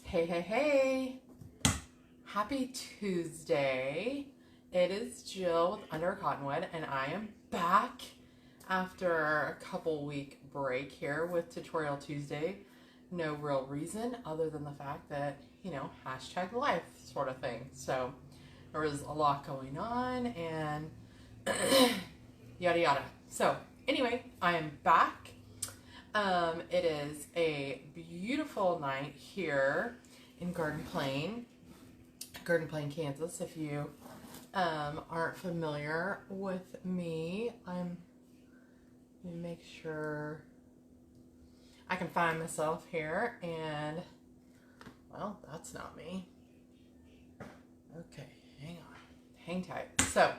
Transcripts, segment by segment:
Hey, hey, hey. Happy Tuesday. It is Jill with Under Cottonwood, and I am back after a couple week break here with Tutorial Tuesday. No real reason other than the fact that, hashtag life sort of thing. So there was a lot going on and yada yada. So anyway, I am back. It is a beautiful night here in Garden Plain, Kansas. If you aren't familiar with me, let me make sure I can find myself here, and well, that's not me. Okay, hang tight. So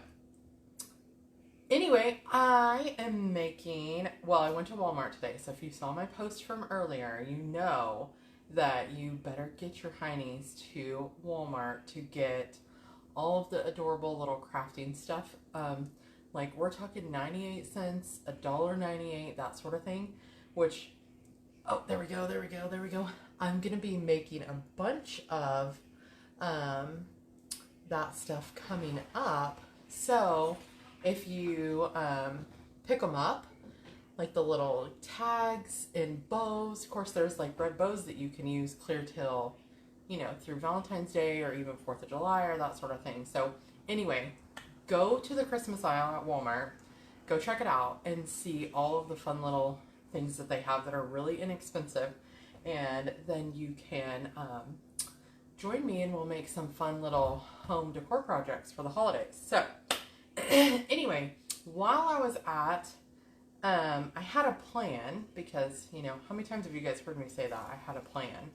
anyway, I am I went to Walmart today, so if you saw my post from earlier, you know that you better get your heinies to Walmart to get all of the adorable little crafting stuff. Like we're talking 98 cents, $1.98, that sort of thing, which, oh, there we go. I'm going to be making a bunch of that stuff coming up. So if you pick them up, like the little tags and bows, of course there's like red bows that you can use clear till, through Valentine's Day or even 4th of July or that sort of thing. So anyway, go to the Christmas aisle at Walmart, go check it out and see all of the fun little things that they have that are really inexpensive. And then you can join me and we'll make some fun little home decor projects for the holidays. So anyway, while I was at, I had a plan because, how many times have you guys heard me say that? I had a plan.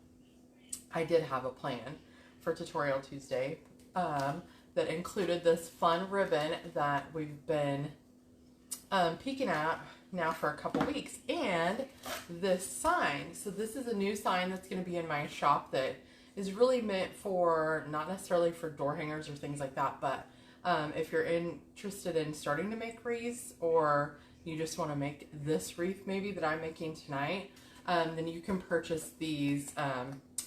I did have a plan for Tutorial Tuesday that included this fun ribbon that we've been peeking at now for a couple weeks, and this sign. So this is a new sign that's going to be in my shop that is really meant for, not necessarily for door hangers or things like that, but if you're interested in starting to make wreaths, or you just want to make this wreath maybe that I'm making tonight, then you can purchase these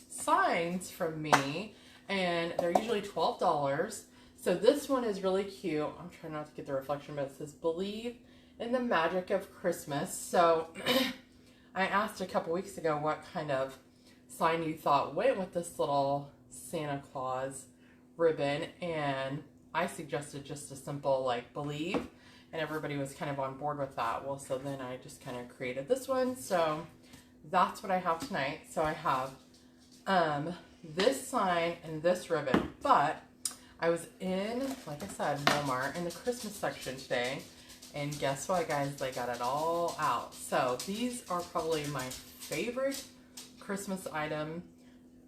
signs from me, and they're usually $12. So this one is really cute. I'm trying not to get the reflection, but it says "Believe in the Magic of Christmas." So I asked a couple weeks ago what kind of sign you thought went with this little Santa Claus ribbon, and I suggested just a simple like "Believe," and everybody was kind of on board with that. Well, so then I just kind of created this one. So that's what I have tonight. So I have this sign and this ribbon, but I was in, like I said, Walmart in the Christmas section today, and guess what, guys? They got it all out. So these are probably my favorite Christmas item.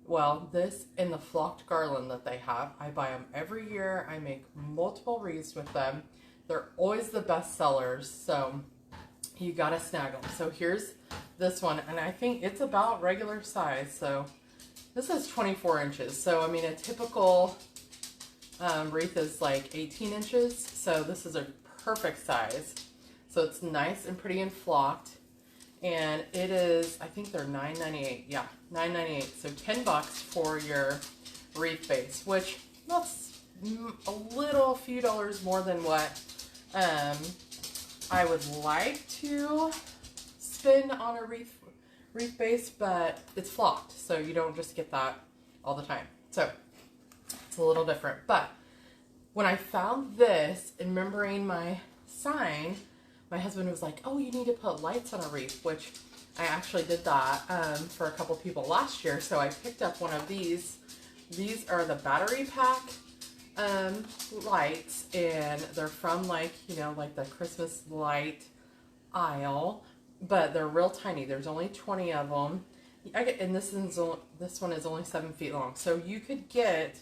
Well, this and the flocked garland that they have. I buy them every year. I make multiple wreaths with them. They're always the best sellers, so you gotta snag them. So here's this one, and I think it's about regular size. So this is 24 inches. So I mean, a typical wreath is like 18 inches. So this is a perfect size. So it's nice and pretty and flocked. And it is, I think they're $9.98. Yeah, $9.98. So $10 for your wreath base, which that's a few dollars more than what I would like to spend on a wreath base, but it's flocked, so you don't just get that all the time. So it's a little different. But when I found this, and remembering my sign, my husband was like, "Oh, you need to put lights on a wreath," which I actually did that for a couple people last year. So I picked up one of these. These are the battery pack lights, and they're from like the Christmas light aisle, but they're real tiny. There's only 20 of them. And this one is only 7 feet long. So you could get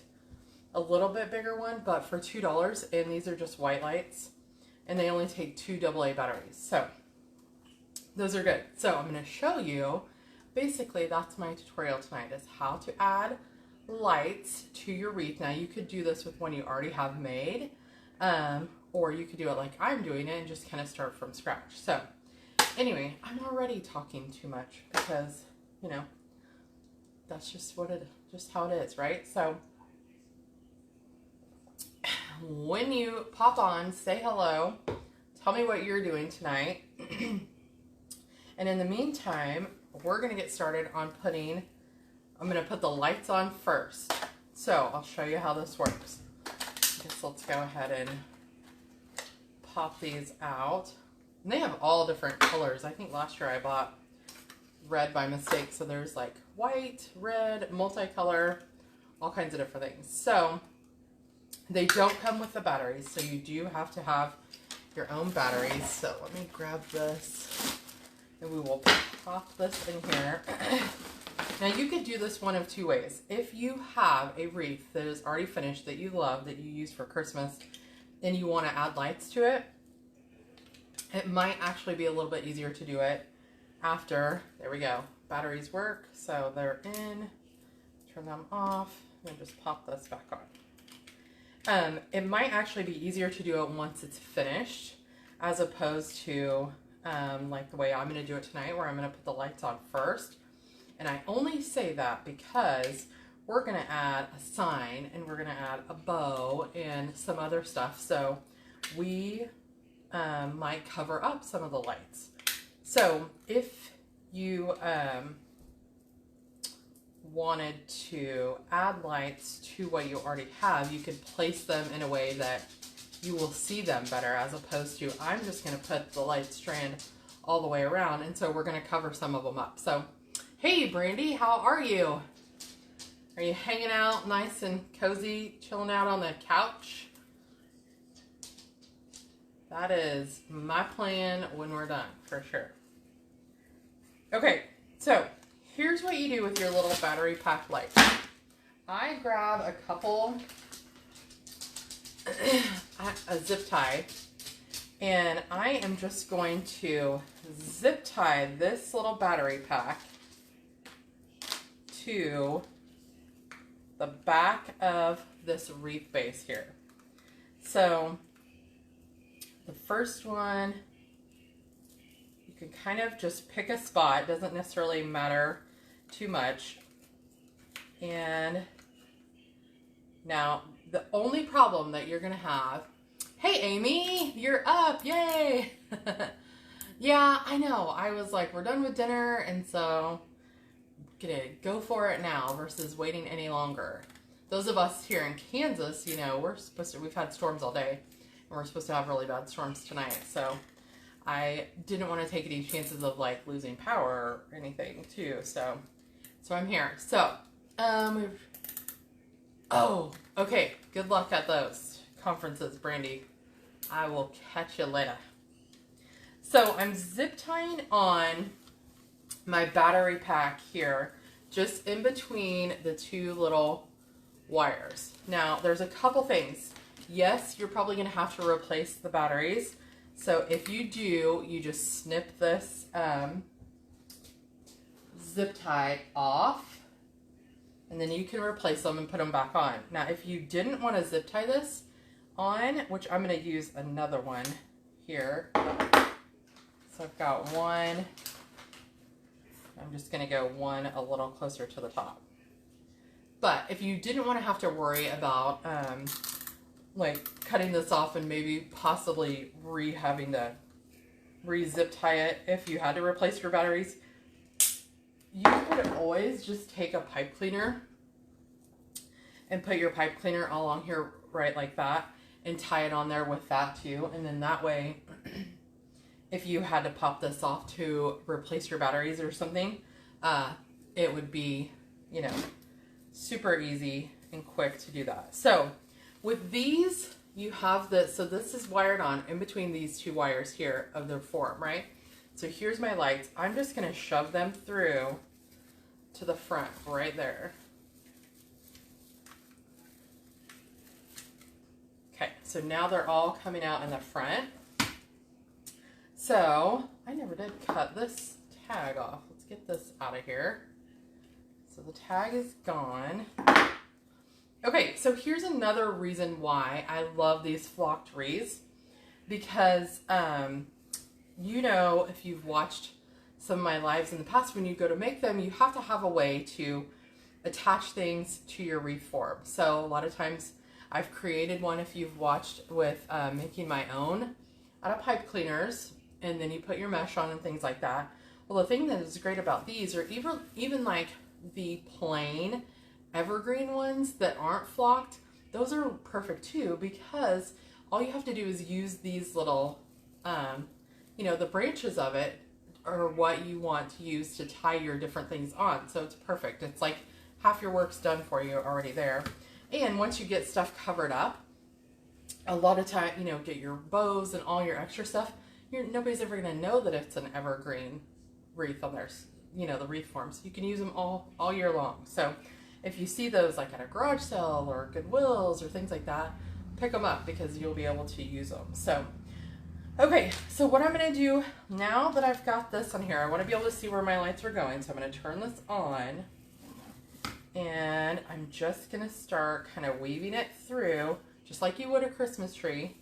a little bit bigger one, but for $2, and these are just white lights, and they only take 2 AA batteries. So those are good. So I'm going to show you, basically that's my tutorial tonight, is how to add lights to your wreath. Now you could do this with one you already have made, or you could do it like I'm doing it and just kind of start from scratch. So anyway, I'm already talking too much because, that's just just how it is, right? So when you pop on, say hello, tell me what you're doing tonight. And in the meantime, we're going to get started on I'm going to put the lights on first. So I'll show you how this works. I guess let's go ahead and pop these out. And they have all different colors. I think last year I bought red by mistake. So there's like white, red, multicolor, all kinds of different things. So they don't come with the batteries. So you do have to have your own batteries. So let me grab this and we will pop this in here. Now you could do this one of two ways. If you have a wreath that is already finished that you love, that you use for Christmas, and you want to add lights to it, it might actually be a little bit easier to do it after, there we go, batteries work, so they're in, turn them off, and just pop this back on. It might actually be easier to do it once it's finished, as opposed to like the way I'm going to do it tonight, where I'm going to put the lights on first. And I only say that because we're going to add a sign and we're going to add a bow and some other stuff. So we might cover up some of the lights. So if you wanted to add lights to what you already have, you could place them in a way that you will see them better, as opposed to I'm just going to put the light strand all the way around. And so we're going to cover some of them up. So hey, Brandy, how are you? Are you hanging out nice and cozy, chilling out on the couch? That is my plan when we're done, for sure. Okay, so here's what you do with your little battery pack light. I grab a couple, a zip tie, and I am just going to zip tie this little battery pack to the back of this wreath base here. So the first one, you can kind of just pick a spot, doesn't necessarily matter too much. And now the only problem that you're gonna have, hey Amy, you're up, yay. Yeah, I know, I was like, we're done with dinner, and so gonna go for it now versus waiting any longer. Those of us here in Kansas, you know, we've had storms all day, and we're supposed to have really bad storms tonight. So I didn't want to take any chances of like losing power or anything too. So I'm here. So, oh, okay. Good luck at those conferences, Brandy. I will catch you later. So I'm zip tying on my battery pack here, just in between the two little wires. Now, there's a couple things. Yes, you're probably going to have to replace the batteries. So if you do, you just snip this zip tie off, and then you can replace them and put them back on. Now, if you didn't want to zip tie this on, which I'm going to use another one here. So I've got one. I'm just going to go one a little closer to the top. But if you didn't want to have to worry about like cutting this off and maybe possibly having to re-zip tie it if you had to replace your batteries, you could always just take a pipe cleaner and put your pipe cleaner along here right like that and tie it on there with that too. And then that way, if you had to pop this off to replace your batteries or something, it would be, you know, super easy and quick to do that. So with these, you have this, so this is wired on in between these two wires here of their form, right? So here's my lights. I'm just gonna shove them through to the front right there. Okay, so now they're all coming out in the front. So I never did cut this tag off. Let's get this out of here. So the tag is gone. Okay, so here's another reason why I love these flocked wreaths, because you know, if you've watched some of my lives in the past, when you go to make them, you have to have a way to attach things to your wreath form. So a lot of times I've created one, if you've watched, with making my own out of pipe cleaners, and then you put your mesh on and things like that. Well, the thing that is great about these, or even like the plain evergreen ones that aren't flocked, those are perfect too, because all you have to do is use these little, the branches of it are what you want to use to tie your different things on. So it's perfect. It's like half your work's done for you already there. And once you get stuff covered up, a lot of time, get your bows and all your extra stuff, nobody's ever going to know that it's an evergreen wreath on there, the wreath forms. You can use them all year long. So if you see those like at a garage sale or Goodwills or things like that, pick them up because you'll be able to use them. So, okay, so what I'm going to do now that I've got this on here, I want to be able to see where my lights are going. So I'm going to turn this on, and I'm just going to start kind of weaving it through, just like you would a Christmas tree.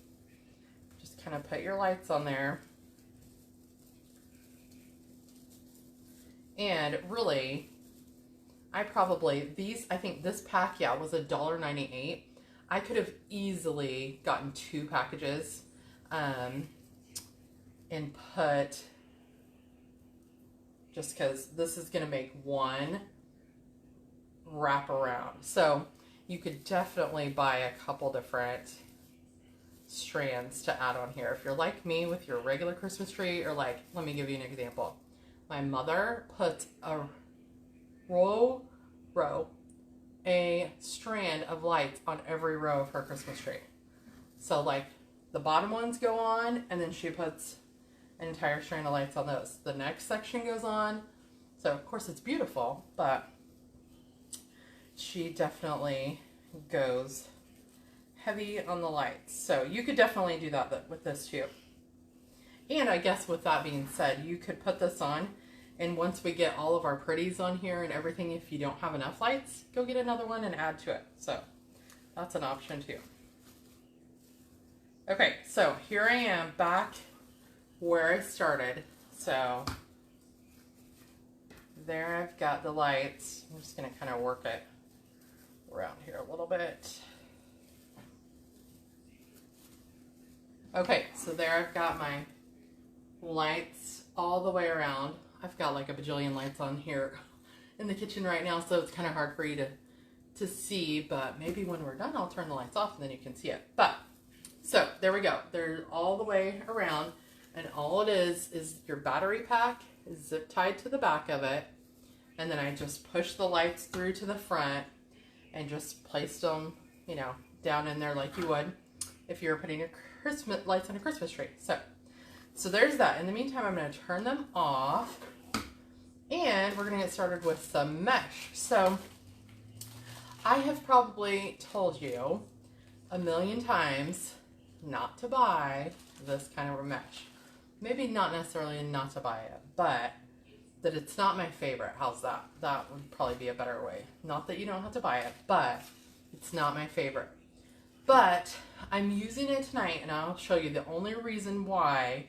Just kind of put your lights on there. And really, I think this pack, was $1.98. I could have easily gotten 2 packages and put, just because this is going to make one wrap around. So you could definitely buy a couple different strands to add on here. If you're like me with your regular Christmas tree, or like, let me give you an example. My mother put a strand of lights on every row of her Christmas tree. So like the bottom ones go on, and then she puts an entire strand of lights on those. The next section goes on. So of course it's beautiful, but she definitely goes heavy on the lights. So you could definitely do that with this too. And I guess with that being said, you could put this on, and once we get all of our pretties on here and everything, if you don't have enough lights, go get another one and add to it. So that's an option too. Okay, so here I am back where I started. So there I've got the lights. I'm just going to kind of work it around here a little bit. Okay, so there I've got my lights all the way around. I've got like a bajillion lights on here in the kitchen right now, so it's kind of hard for you to see, but maybe when we're done I'll turn the lights off and then you can see it. But so there we go. They're all the way around, and all it is your battery pack is zip tied to the back of it, and then I just push the lights through to the front and just placed them, down in there like you would if you were putting your Christmas lights on a Christmas tree. So there's that. In the meantime, I'm going to turn them off, and we're going to get started with some mesh. So I have probably told you a million times not to buy this kind of mesh. Maybe not necessarily not to buy it, but that it's not my favorite. How's that? That would probably be a better way. Not that you don't have to buy it, but it's not my favorite. But I'm using it tonight, and I'll show you the only reason why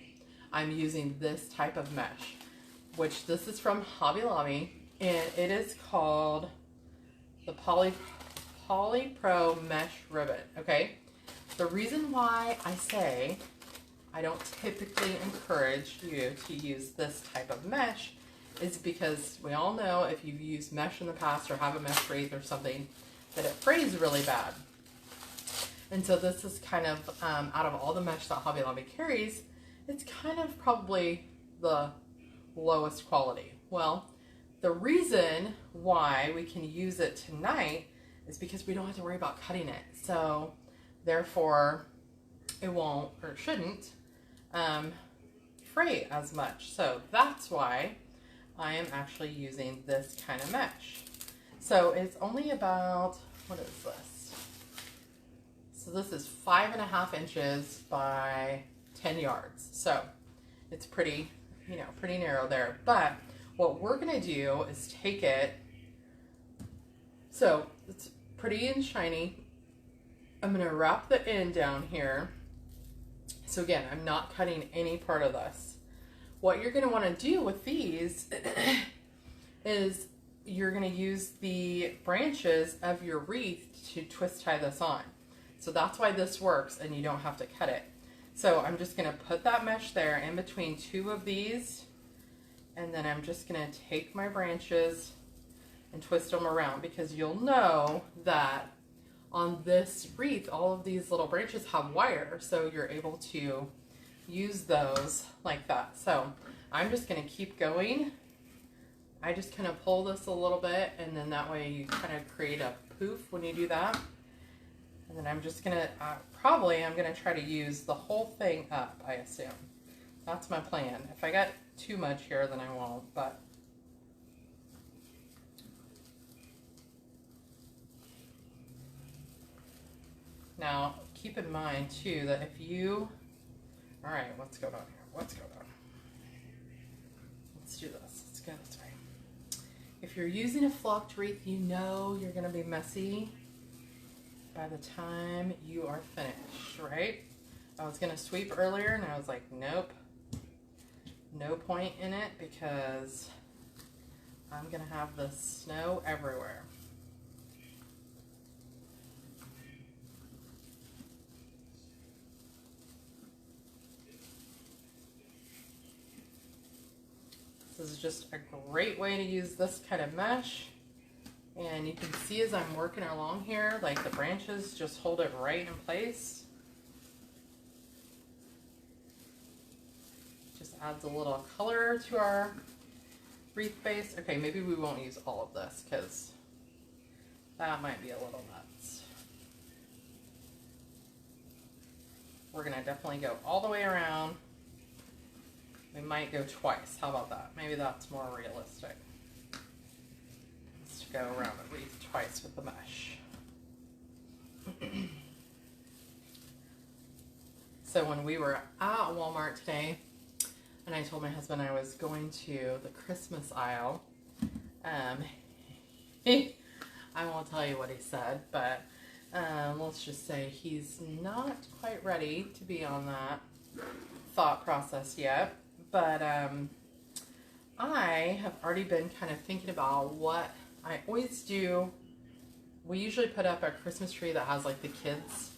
I'm using this type of mesh, which this is from Hobby Lobby, and it is called the Poly Pro Mesh Ribbon. Okay, the reason why I say I don't typically encourage you to use this type of mesh is because we all know if you've used mesh in the past or have a mesh wreath or something, that it frays really bad. And so this is kind of, out of all the mesh that Hobby Lobby carries, it's kind of probably the lowest quality. Well, the reason why we can use it tonight is because we don't have to worry about cutting it. So therefore it won't, or shouldn't, fray as much. So that's why I am actually using this kind of mesh. So it's only about, what is this? So this is 5.5 inches by 10 yards. So it's pretty, pretty narrow there. But what we're going to do is take it, so it's pretty and shiny. I'm going to wrap the end down here. So again, I'm not cutting any part of this. What you're going to want to do with these is you're going to use the branches of your wreath to twist tie this on. So that's why this works and you don't have to cut it. So I'm just going to put that mesh there in between two of these, and then I'm just going to take my branches and twist them around, because you'll know that on this wreath all of these little branches have wire, so you're able to use those like that. So I'm just going to keep going. I just kind of pull this a little bit, and then that way you kind of create a poof when you do that. And then I'm just going to, I'm going to try to use the whole thing up, I assume. That's my plan. If I got too much here, then I won't, but. Now, keep in mind too that if you, all right, what's going on here? What's going on? Let's do this. Let's go this way. If you're using a flocked wreath, you know you're going to be messy by the time you are finished, right? I was going to sweep earlier and I was like, nope, no point in it, because I'm going to have the snow everywhere. This is just a great way to use this kind of mesh. And you can see as I'm working along here, like the branches just hold it right in place. Just adds a little color to our wreath base. Okay, maybe we won't use all of this because that might be a little nuts. We're gonna definitely go all the way around. We might go twice. How about that? Maybe that's more realistic. Let's go around the wreath twice with the mesh. So when we were at Walmart today, and I told my husband I was going to the Christmas aisle, I won't tell you what he said, but let's just say he's not quite ready to be on that thought process yet. But I have already been kind of thinking about what I always do. We usually put up a Christmas tree that has like the kids,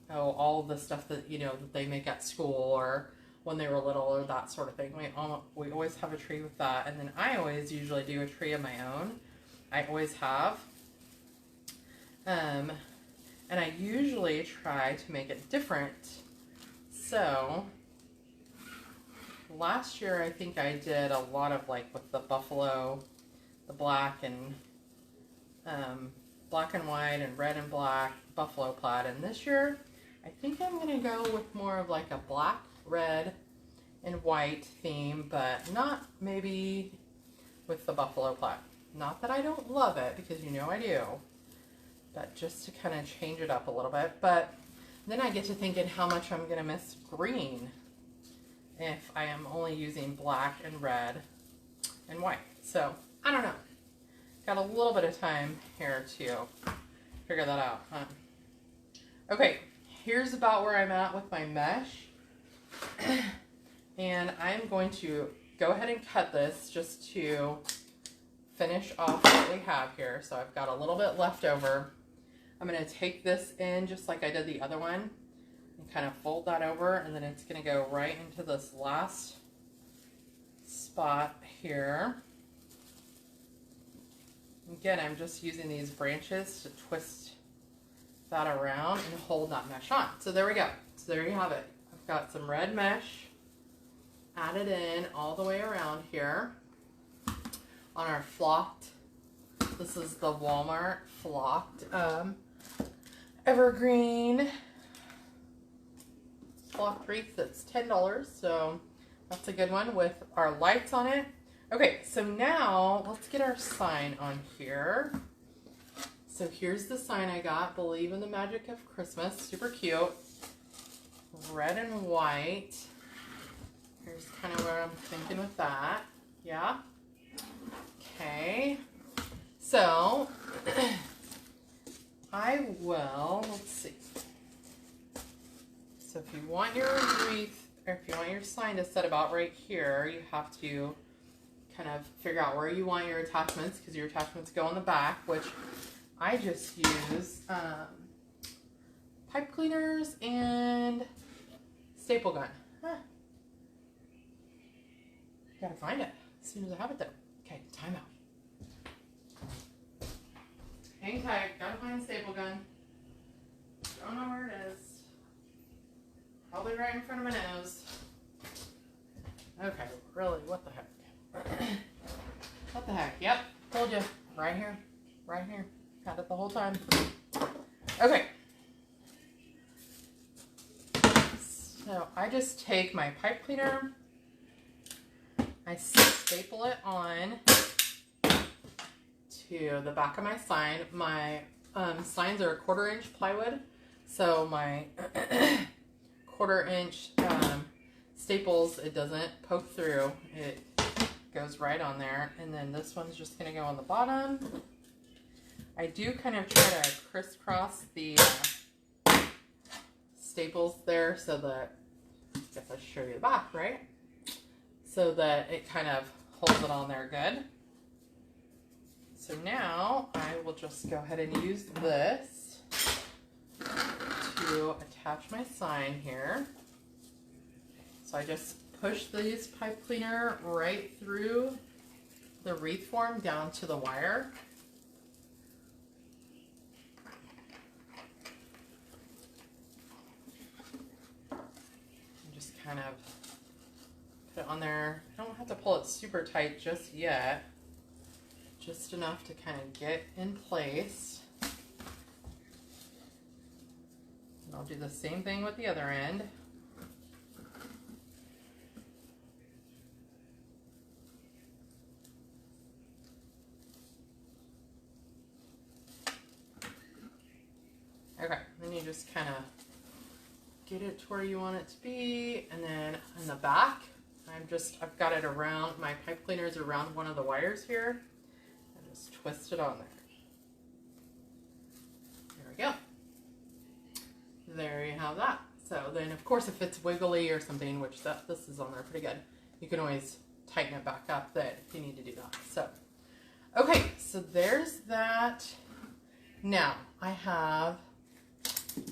all the stuff that, you know, that they make at school or when they were little or that sort of thing. We always have a tree with that. And then I always usually do a tree of my own. I always have. And I usually try to make it different. So last year, I think I did a lot of like with the buffalo, the black and white and red and black buffalo plaid. And this year, I think I'm going to go with more of like a black, red, and white theme, but not maybe with the buffalo plaid. Not that I don't love it, because you know I do, but just to kind of change it up a little bit. But then I get to thinking how much I'm going to miss green if I am only using black and red and white. So, I don't know. Got a little bit of time here to figure that out. Okay, here's about where I'm at with my mesh. And I'm going to go ahead and cut this just to finish off what we have here. So I've got a little bit left over. I'm going to take this in just like I did the other one and kind of fold that over, and then it's going to go right into this last spot here. Again, I'm just using these branches to twist that around and hold that mesh on. So there we go. So there you have it. I've got some red mesh added in all the way around here on our flocked. This is the Walmart flocked evergreen flocked wreath. That's $10, so that's a good one with our lights on it. Okay, so now let's get our sign on here. So here's the sign I got, Believe in the Magic of Christmas. Super cute. Red and white. Here's kind of where I'm thinking with that. Yeah. Okay. So I will, let's see. So if you want your wreath, or if you want your sign to set about right here, you have to kind of figure out where you want your attachments, because your attachments go on the back, which I just use pipe cleaners and staple gun. Gotta find it as soon as I have it though. Okay, time out. Hang tight, gotta find the staple gun. Don't know where it is. Probably right in front of my nose. Okay, really, what the heck? What the heck? Yep, told you. Right here. Right here. Had it the whole time. Okay. So I just take my pipe cleaner, I staple it on to the back of my sign. My signs are 1/4 inch plywood, so my 1/4 inch staples, it doesn't poke through, it goes right on there. And then this one's just going to go on the bottom. I do kind of try to crisscross the staples there so that, I guess I should show you the back, right? So that it kind of holds it on there good. So now I will just go ahead and use this to attach my sign here. So I just push this pipe cleaner right through the wreath form down to the wire. And just kind of put it on there. I don't have to pull it super tight just yet. Just enough to kind of get in place. And I'll do the same thing with the other end. Okay, then you just kind of get it to where you want it to be, and then in the back, I've got it around, my pipe cleaner's around one of the wires here, and just twist it on there. There we go. There you have that. So then, of course, if it's wiggly or something, which this is on there pretty good, you can always tighten it back up that if you need to do that. So, okay, so there's that. Now, I have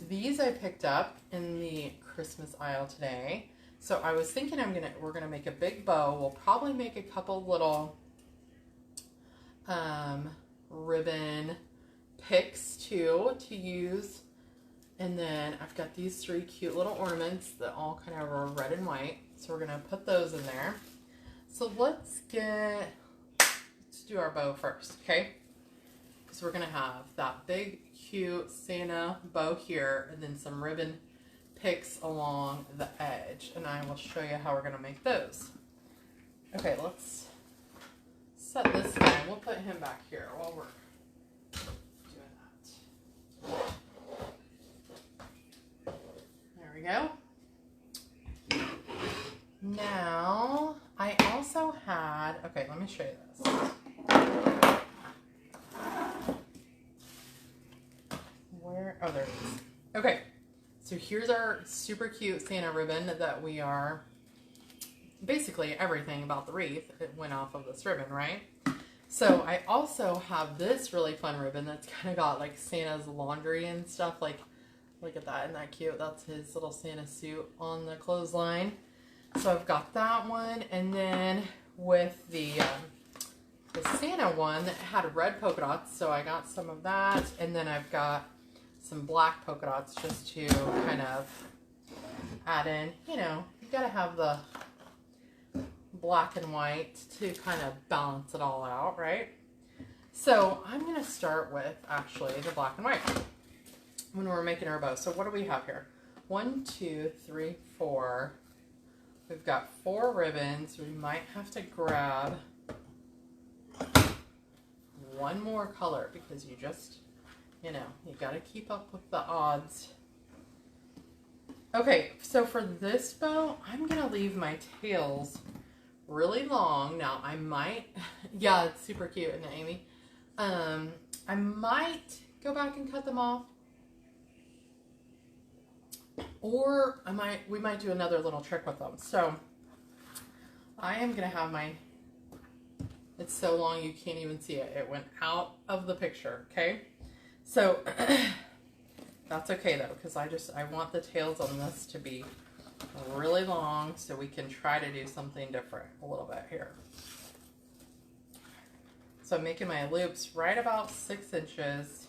these I picked up in the Christmas aisle today. So I was thinking we're gonna make a big bow. We'll probably make a couple little ribbon picks too to use. And then I've got these 3 cute little ornaments that all kind of are red and white. So we're gonna put those in there. So let's do our bow first, okay? So we're gonna have that big cute Santa bow here, and then some ribbon picks along the edge, and I will show you how we're gonna make those. Okay, let's set this down. We'll put him back here while we're doing that. There we go. Now, I also had, okay, let me show you this. Oh, there it is. Okay, so here's our super cute Santa ribbon that we are, basically everything about the wreath, it went off of this ribbon, right? So I also have this really fun ribbon that's kind of got like Santa's laundry and stuff, like, look at that, isn't that cute? That's his little Santa suit on the clothesline. So I've got that one, and then with the Santa one that had red polka dots, so I got some of that, and then I've got some black polka dots just to kind of add in, you know, you gotta have the black and white to kind of balance it all out, right? So I'm gonna start with actually the black and white when we're making our bow. So what do we have here? 1, 2, 3, 4. We've got 4 ribbons. We might have to grab one more color because you just, you know, you got to keep up with the odds. Okay, so for this bow, I'm going to leave my tails really long. Now, I might, yeah, it's super cute, isn't it, Amy? I might go back and cut them off. Or we might do another little trick with them. So, I am going to have my It's so long you can't even see it. It went out of the picture, okay? So that's okay though, because I want the tails on this to be really long so we can try to do something different a little bit here. So I'm making my loops right about 6 inches.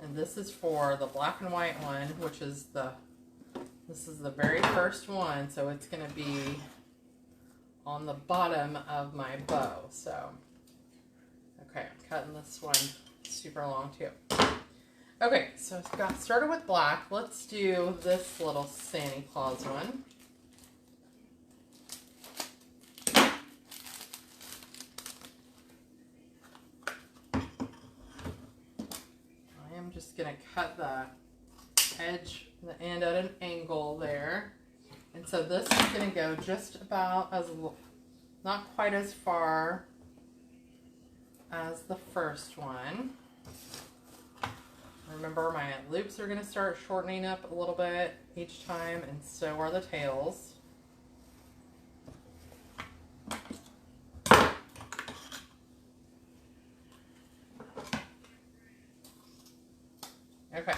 And this is for the black and white one, which is this is the very first one. So it's going to be on the bottom of my bow. So, okay, I'm cutting this one super long too. Okay, so I got started with black. Let's do this little Santa Claus one. I am just going to cut the edge, the end at an angle there. And so this is going to go just about as, not quite as far as the first one. Remember, my loops are going to start shortening up a little bit each time, and so are the tails. Okay,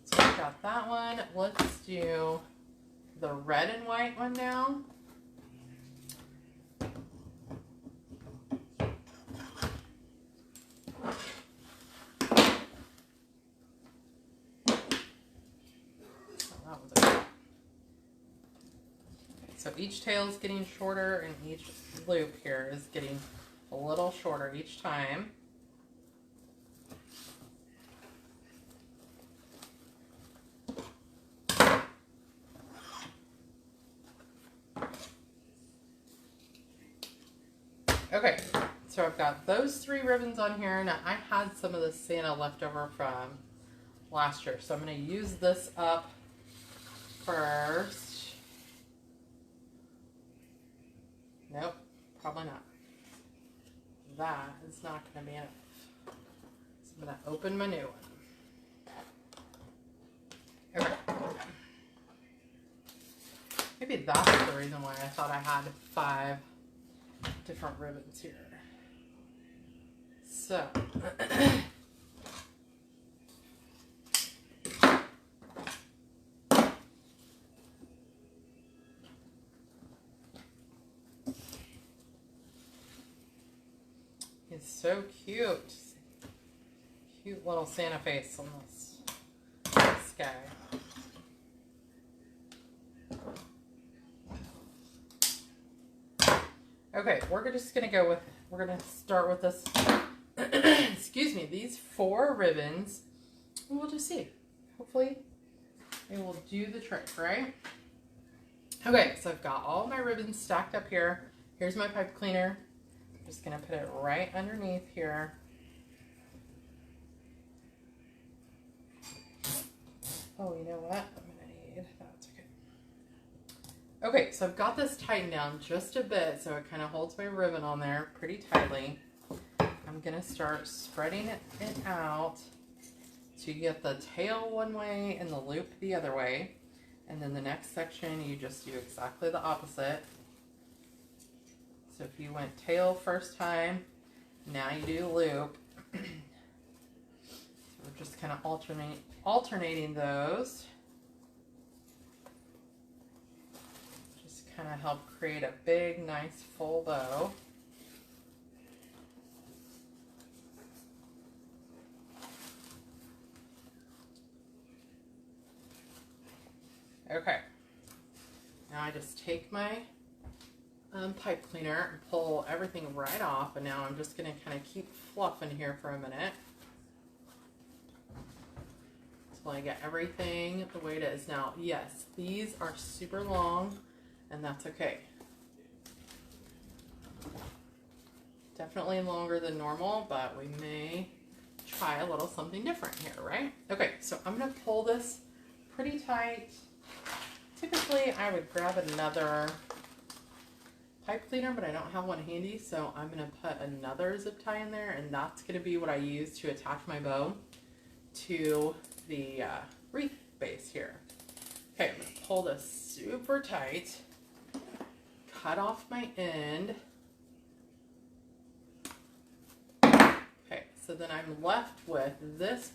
so we've got that one. Let's do the red and white one now. So each tail is getting shorter and each loop here is getting a little shorter each time. Okay, so I've got those 3 ribbons on here. Now I had some of the Santa left over from last year, so I'm going to use this up first. Nope, probably not. That is not going to be enough. So I'm going to open my new one. Okay. Maybe that's the reason why I thought I had 5 different ribbons here. So, it's so cute. Cute little Santa face on this guy. Okay, we're just going to go with, we're going to start with this, excuse me, these 4 ribbons. We'll just see. Hopefully it will do the trick, right? Okay, so I've got all my ribbons stacked up here. Here's my pipe cleaner. I'm just going to put it right underneath here. Oh, you know what? I'm going to need, that's okay. Okay, so I've got this tightened down just a bit so it kind of holds my ribbon on there pretty tightly. I'm going to start spreading it out so you get the tail one way and the loop the other way. And then the next section, you just do exactly the opposite. So if you went tail first time, now you do loop. So we're just kind of alternating those. Just kind of help create a big, nice, full bow. Okay, now I just take my pipe cleaner and pull everything right off, and now I'm just going to kind of keep fluffing here for a minute until I get everything the way it is. Now, yes, these are super long, and that's okay. Definitely longer than normal, but we may try a little something different here, right? Okay, so I'm going to pull this pretty tight. Typically, I would grab another pipe cleaner, but I don't have one handy, so I'm going to put another zip tie in there, and that's going to be what I use to attach my bow to the wreath base here. Okay, I'm going to pull this super tight, cut off my end, so then I'm left with this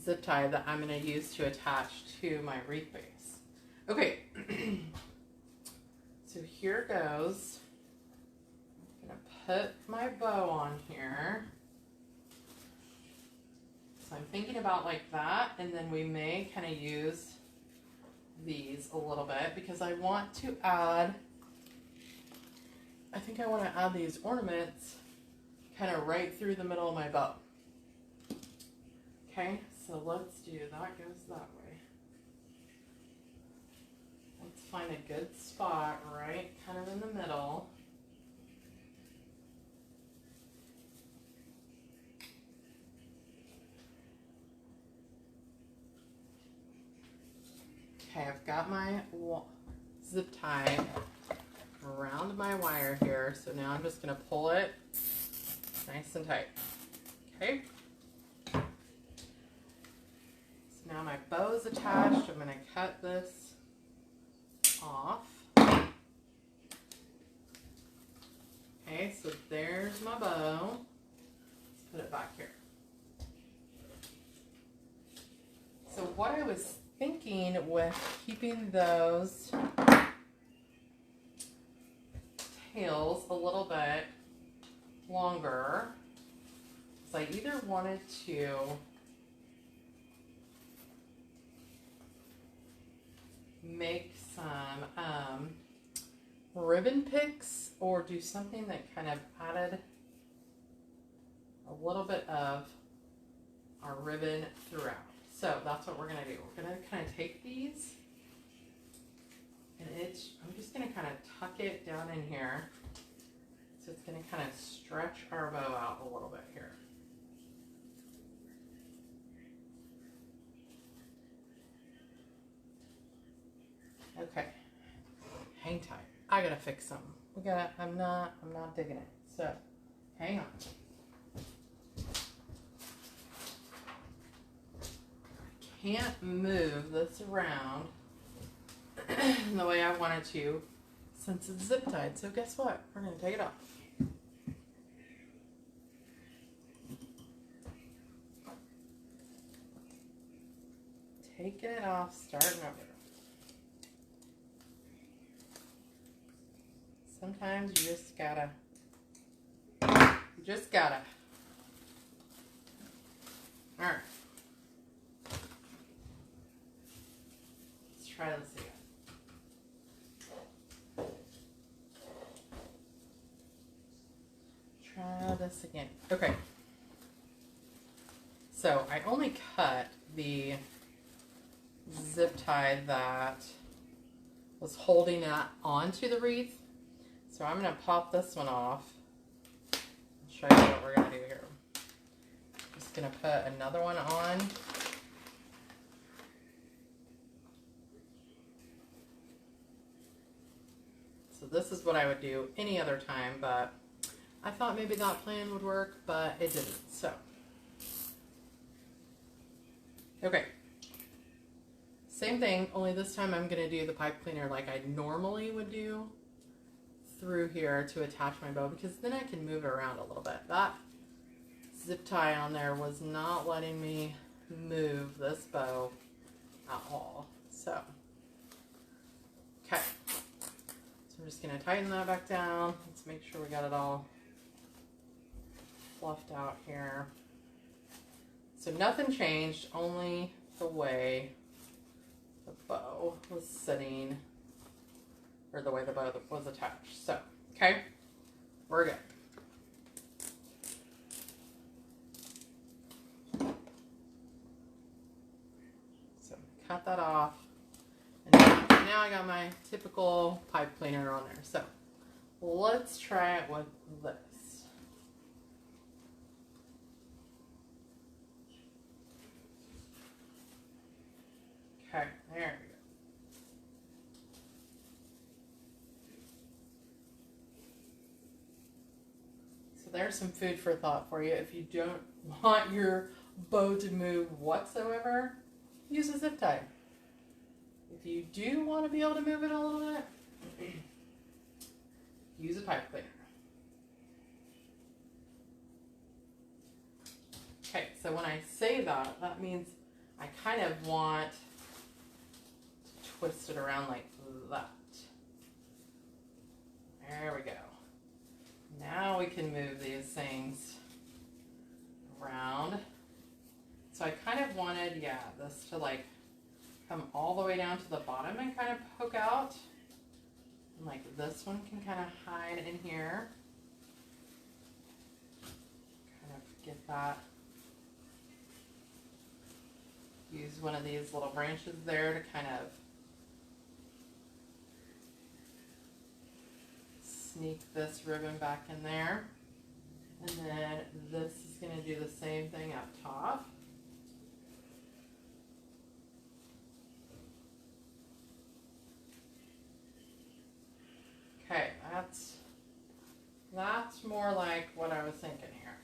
zip tie that I'm going to use to attach to my wreath base. Okay, so here goes. I'm going to put my bow on here. So I'm thinking about like that, and then we may kind of use these a little bit because I want to add, I think I want to add these ornaments kind of right through the middle of my bow. Okay, so let's do that. Goes that way. Let's find a good spot right kind of in the middle. Okay, I've got my zip tie around my wire here, so now I'm just going to pull it nice and tight. Okay. So now my bow is attached. I'm going to cut this off. Okay, so there's my bow. Let's put it back here. So what I was thinking with keeping those tails a little bit longer is I either wanted to make some ribbon picks or do something that kind of added a little bit of our ribbon throughout. So that's what we're going to do. We're going to kind of take these and I'm just going to kind of tuck it down in here. So it's going to kind of stretch our bow out a little bit here. Okay. Hang tight. I got to fix something. I'm not digging it. So hang on. Can't move this around the way I wanted to since it's zip tied. So guess what? We're going to take it off. Taking it off, starting over. Sometimes you just gotta. All right. Try this again. Try this again. Okay. So I only cut the zip tie that was holding that onto the wreath. So I'm going to pop this one off and show you what we're going to do here. Just going to put another one on. So this is what I would do any other time, but I thought maybe that plan would work, but it didn't. So, okay. Same thing, only this time I'm going to do the pipe cleaner like I normally would do through here to attach my bow, because then I can move it around a little bit. That zip tie on there was not letting me move this bow at all. So, okay. I'm just going to tighten that back down. Let's make sure we got it all fluffed out here. So nothing changed, only the way the bow was sitting, or the way the bow was attached. So, okay, we're good. So cut that off. And now I got my typical pipe cleaner on there. So let's try it with this. Okay, there we go. So there's some food for thought for you. If you don't want your bow to move whatsoever, use a zip tie. If you do want to be able to move it a little bit, use a pipe cleaner. Okay, so when I say that, that means I kind of want to twist it around like that. There we go. Now we can move these things around. So I kind of wanted, yeah, this to like come all the way down to the bottom and kind of poke out. And like this one can kind of hide in here. Kind of get that. Use one of these little branches there to kind of sneak this ribbon back in there. And then this is going to do the same thing up top. Okay, that's more like what I was thinking here.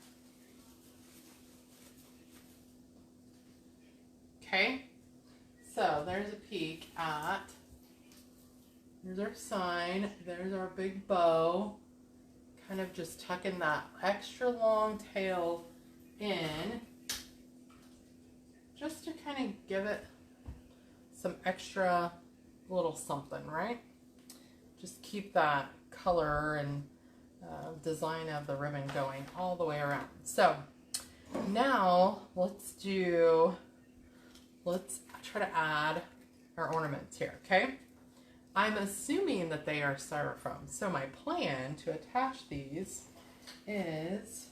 Okay, so there's a peek at, there's our sign, there's our big bow, kind of just tucking that extra long tail in, just to kind of give it some extra little something, right? Just keep that color and design of the ribbon going all the way around. So now let's try to add our ornaments here, okay? I'm assuming that they are styrofoam. So my plan to attach these is,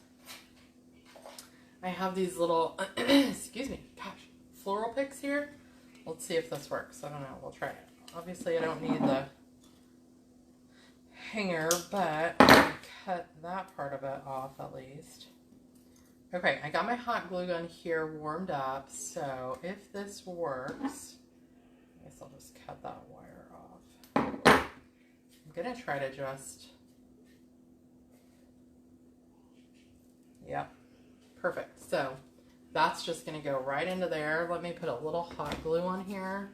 I have these little, excuse me, gosh, floral picks here. Let's see if this works. I don't know, we'll try it. Obviously I don't need the hanger, but I can cut that part of it off at least. Okay, I got my hot glue gun here warmed up, so if this works, I guess I'll just cut that wire off. I'm gonna try to just, yep, perfect. So that's just gonna go right into there. Let me put a little hot glue on here.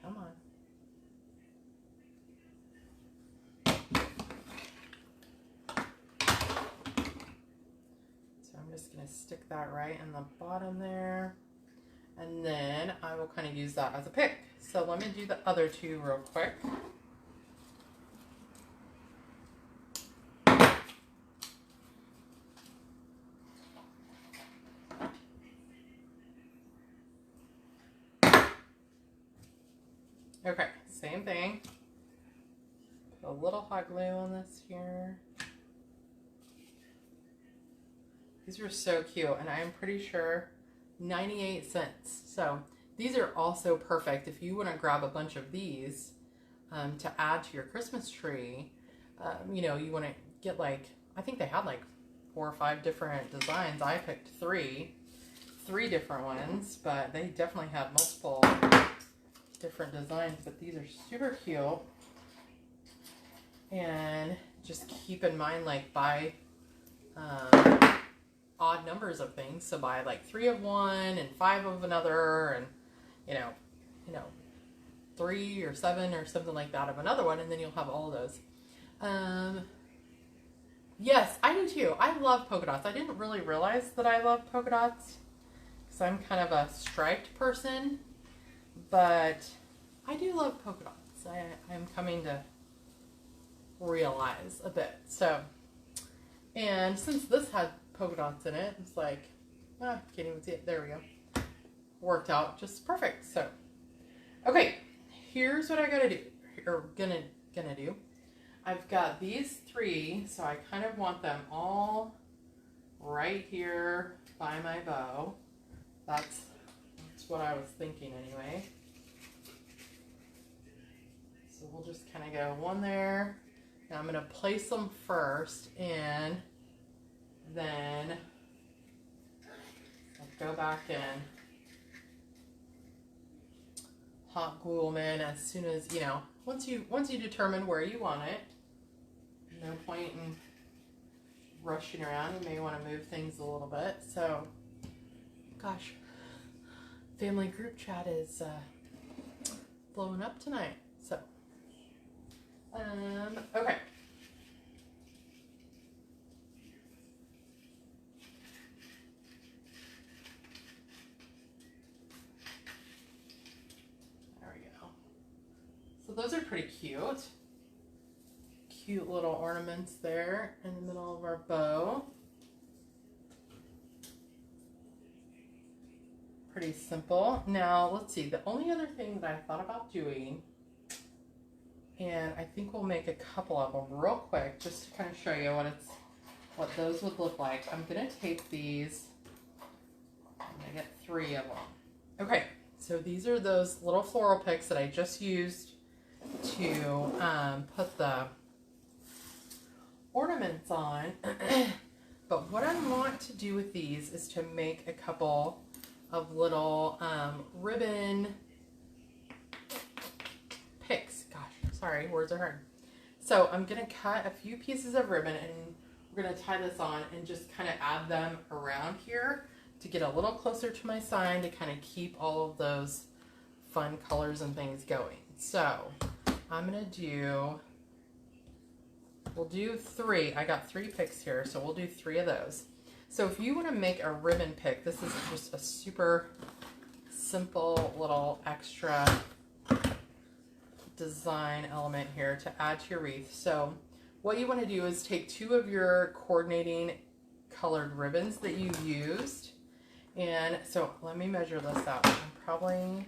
Come on. Just going to stick that right in the bottom there, and then I will kind of use that as a pick. So let me do the other two real quick. Okay, same thing. Put a little hot glue on this here. These were so cute, and I am pretty sure 98 cents. So these are also perfect if you want to grab a bunch of these to add to your Christmas tree. You know, you want to get like, I think they had like 4 or 5 different designs. I picked three different ones, but they definitely had multiple different designs. But these are super cute. And just keep in mind, like, buy odd numbers of things. So buy like 3 of one and 5 of another, and you know 3 or 7 or something like that of another one, and then you'll have all of those. Yes, I do too. I love polka dots. I didn't really realize that I love polka dots because I'm kind of a striped person, but I do love polka dots. I'm coming to realize a bit. So, and since this had polka dots in it, it's like, can't even see it. There we go. Worked out just perfect. So, okay, here's what I gotta do, or gonna do. I've got these 3, so I kind of want them all right here by my bow. That's what I was thinking anyway. So we'll just kind of go one there. Now I'm gonna place them first, and then I'll go back in, hot glue them in as soon as, once you determine where you want it. No point in rushing around. You may want to move things a little bit. So, gosh, family group chat is blowing up tonight. So, okay. those are pretty cute. Cute little ornaments there in the middle of our bow. Pretty simple. Now, let's see. The only other thing that I thought about doing, and I think we'll make a couple of them real quick just to kind of show you what those would look like. I'm going to take these. I'm going to get 3 of them. Okay, so these are those little floral picks that I just used to put the ornaments on. But what I want to do with these is to make a couple of little ribbon picks. Gosh, sorry, words are hard. So I'm going to cut a few pieces of ribbon and we're going to tie this on and just kind of add them around here to get a little closer to my sign to kind of keep all of those fun colors and things going. So I'm going to we'll do 3. I got 3 picks here, so we'll do 3 of those. So if you want to make a ribbon pick, this is just a super simple little extra design element here to add to your wreath. So what you want to do is take 2 of your coordinating colored ribbons that you used. And so let me measure this out. I'm going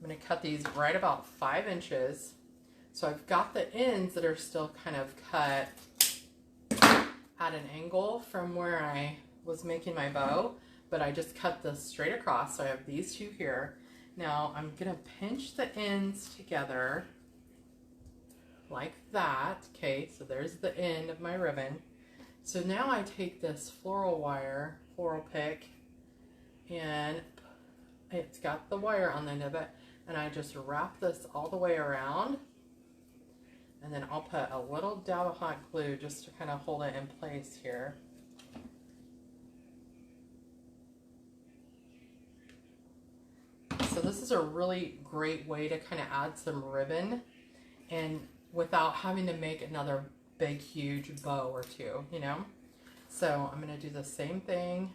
to cut these right about 5 inches. So I've got the ends that are still kind of cut at an angle from where I was making my bow, but I just cut this straight across. So I have these 2 here. Now I'm going to pinch the ends together like that. Okay, so there's the end of my ribbon. So now I take this floral pick, and it's got the wire on the end of it, and I just wrap this all the way around, and then I'll put a little dab of hot glue just to kind of hold it in place here. So this is a really great way to kind of add some ribbon and without having to make another big huge bow or 2, you know. So I'm going to do the same thing.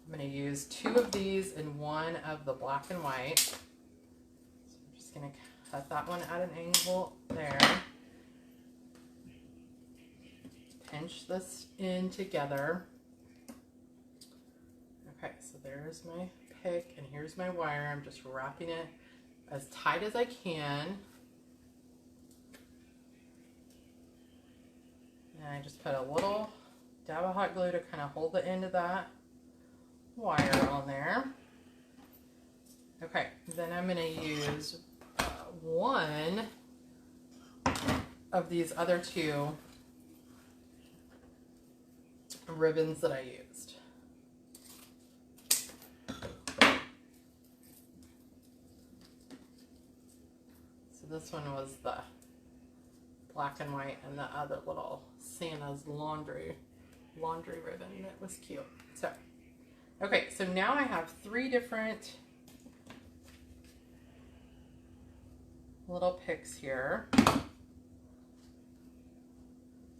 I'm going to use 2 of these and 1 of the black and white. So I'm just going to cut that one at an angle there. Pinch this in together. Okay, so there's my pick and here's my wire. I'm just wrapping it as tight as I can. And I just put a little dab of hot glue to kind of hold the end of that wire on there. Okay, then I'm going to use 1 of these other 2 ribbons that I used. So this one was the black and white, and the other little Santa's laundry ribbon that was cute. So, okay, so now I have 3 different little picks here.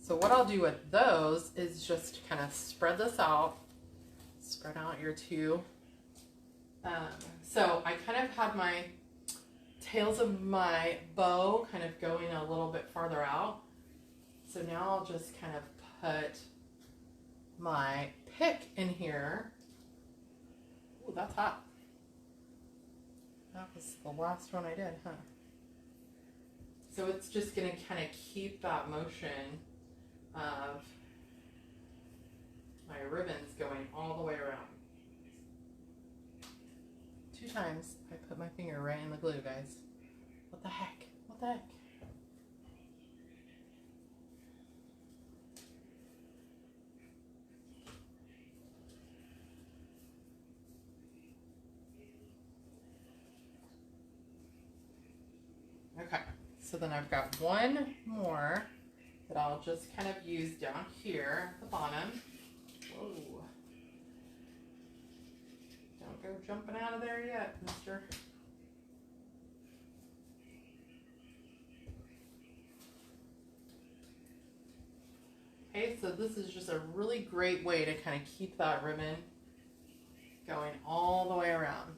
So what I'll do with those is just kind of spread out your 2. So I kind of have my tails of my bow kind of going a little bit farther out. So now I'll just kind of put my pick in here. Ooh, that's hot. That was the last one I did, huh? So it's just going to kind of keep that motion of my ribbons going all the way around. 2 times I put my finger right in the glue, guys. What the heck? What the heck? Okay, so then I've got 1 more that I'll just kind of use down here at the bottom. Whoa. Don't go jumping out of there yet, mister. Okay, so this is just a really great way to kind of keep that ribbon going all the way around.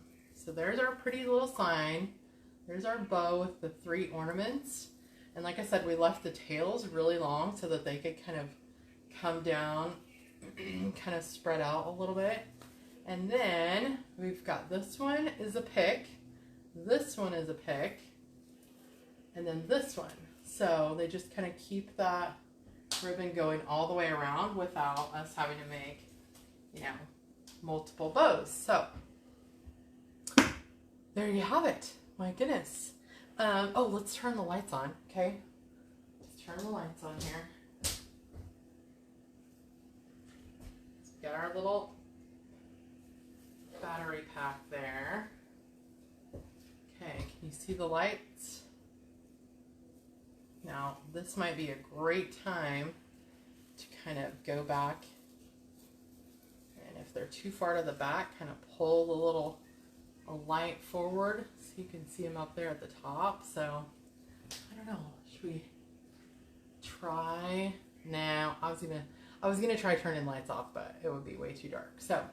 so there's our pretty little sign. There's our bow with the 3 ornaments. And like I said, we left the tails really long so that they could kind of come down, kind of spread out a little bit. And then we've got this one is a pick. This one is a pick. And then this one. So they just kind of keep that ribbon going all the way around without us having to make, you know, multiple bows. So there you have it. My goodness. Oh, let's turn the lights on, okay? Let's turn the lights on here. Let's get our little battery pack there. Okay, can you see the lights? Now, this might be a great time to kind of go back, and if they're too far to the back, kind of pull the little light forward so you can see them up there at the top. So, I don't know, should we try? No, I was gonna try turning lights off, but it would be way too dark. So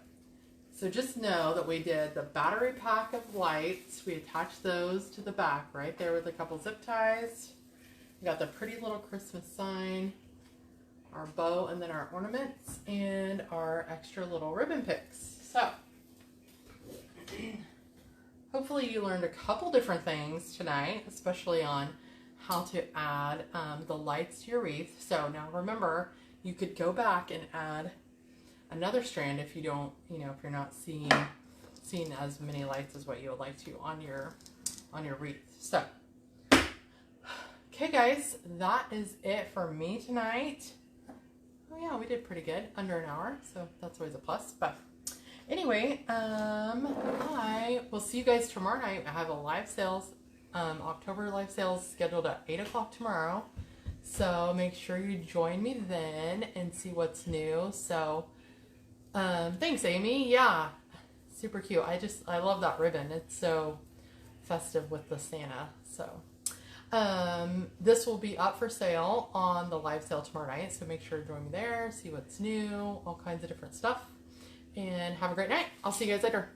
just know that we did the battery pack of lights. We attached those to the back right there with a couple zip ties. We got the pretty little Christmas sign, our bow, and then our ornaments, and our extra little ribbon picks. So, hopefully you learned a couple different things tonight, especially on how to add the lights to your wreath. So now remember, you could go back and add another strand if you don't, you know, if you're not seeing as many lights as what you would like to on your wreath. So, okay guys, that is it for me tonight. Oh yeah, we did pretty good, under an hour, so that's always a plus. But anyway, I will see you guys tomorrow night. I have a live sales, October live sales scheduled at 8 o'clock tomorrow. So make sure you join me then and see what's new. So, thanks Amy. Yeah, super cute. I love that ribbon. It's so festive with the Santa. So, this will be up for sale on the live sale tomorrow night. So make sure to join me there, see what's new, all kinds of different stuff. And have a great night. I'll see you guys later.